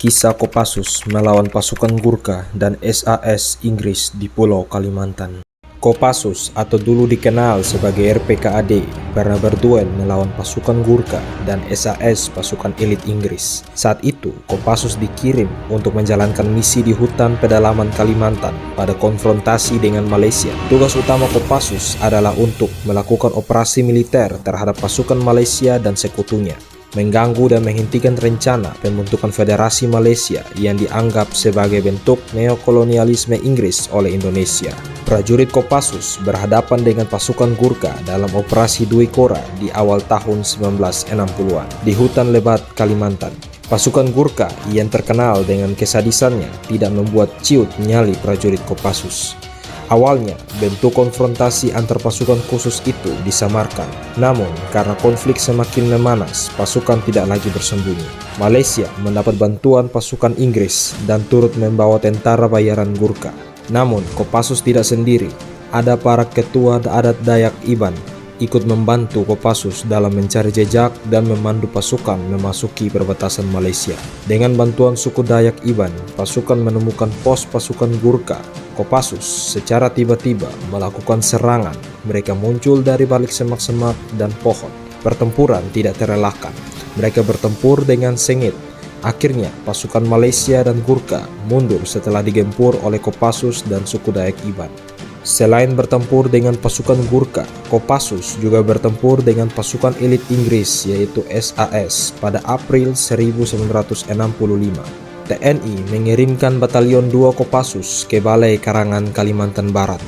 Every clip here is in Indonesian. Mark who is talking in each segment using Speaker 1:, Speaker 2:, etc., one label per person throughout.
Speaker 1: Kisah Kopassus melawan pasukan Gurkha dan SAS Inggris di Pulau Kalimantan. Kopassus atau dulu dikenal sebagai RPKAD karena berduel melawan pasukan Gurkha dan SAS pasukan elit Inggris. Saat itu, Kopassus dikirim untuk menjalankan misi di hutan pedalaman Kalimantan pada konfrontasi dengan Malaysia. Tugas utama Kopassus adalah untuk melakukan operasi militer terhadap pasukan Malaysia dan sekutunya, mengganggu dan menghentikan rencana pembentukan Federasi Malaysia yang dianggap sebagai bentuk neokolonialisme Inggris oleh Indonesia. Prajurit Kopassus berhadapan dengan pasukan Gurkha dalam operasi Dwi Kora di awal tahun 1960-an di hutan lebat Kalimantan. Pasukan Gurkha yang terkenal dengan kesadisannya tidak membuat ciut nyali prajurit Kopassus. Awalnya, bentuk konfrontasi antar pasukan khusus itu disamarkan. Namun, karena konflik semakin memanas, pasukan tidak lagi bersembunyi. Malaysia mendapat bantuan pasukan Inggris dan turut membawa tentara bayaran Gurkha. Namun, Kopassus tidak sendiri. Ada para ketua adat Dayak Iban ikut membantu Kopassus dalam mencari jejak dan memandu pasukan memasuki perbatasan Malaysia. Dengan bantuan suku Dayak Iban, pasukan menemukan pos pasukan Gurkha. Kopassus secara tiba-tiba melakukan serangan. Mereka muncul dari balik semak-semak dan pohon. Pertempuran tidak terelakkan. Mereka bertempur dengan sengit. Akhirnya, pasukan Malaysia dan Gurkha mundur setelah digempur oleh Kopassus dan suku Dayak Iban. Selain bertempur dengan pasukan Gurkha, Kopassus juga bertempur dengan pasukan elit Inggris yaitu SAS pada April 1965. TNI mengirimkan Batalion 2 Kopassus ke Balai Karangan Kalimantan Barat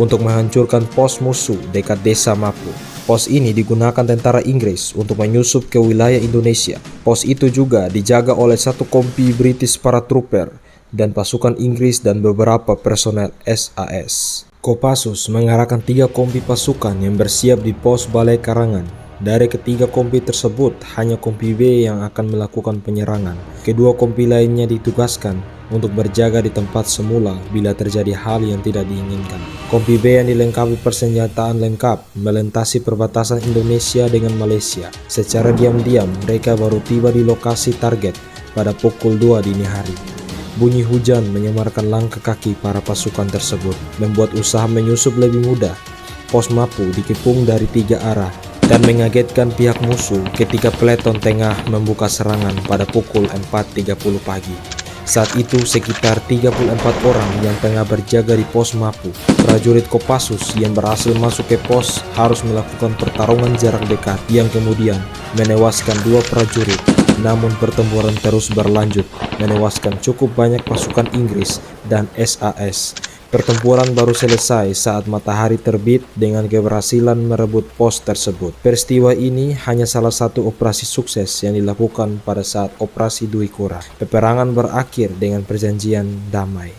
Speaker 1: untuk menghancurkan pos musuh dekat desa Mapu. Pos ini digunakan tentara Inggris untuk menyusup ke wilayah Indonesia. Pos itu juga dijaga oleh satu kompi British Paratrooper dan pasukan Inggris dan beberapa personel SAS. Kopassus mengarahkan 3 kompi pasukan yang bersiap di pos Balai Karangan. Dari ketiga kompi tersebut, hanya kompi B yang akan melakukan penyerangan. Kedua kompi lainnya ditugaskan untuk berjaga di tempat semula bila terjadi hal yang tidak diinginkan. Kompi B yang dilengkapi persenjataan lengkap melintasi perbatasan Indonesia dengan Malaysia. Secara diam-diam, mereka baru tiba di lokasi target pada pukul 2 dini hari. Bunyi hujan menyamarkan langkah kaki para pasukan tersebut, membuat usaha menyusup lebih mudah. Pos Mapu dikepung dari 3 arah dan mengagetkan pihak musuh ketika peleton tengah membuka serangan pada pukul 4.30 pagi. Saat itu sekitar 34 orang yang tengah berjaga di pos Mapu. Prajurit Kopassus yang berhasil masuk ke pos harus melakukan pertarungan jarak dekat yang kemudian menewaskan 2 prajurit. Namun pertempuran terus berlanjut, menewaskan cukup banyak pasukan Inggris dan SAS. Pertempuran baru selesai saat matahari terbit dengan keberhasilan merebut pos tersebut. Peristiwa ini hanya salah satu operasi sukses yang dilakukan pada saat operasi Dwi Kora. Peperangan berakhir dengan perjanjian damai.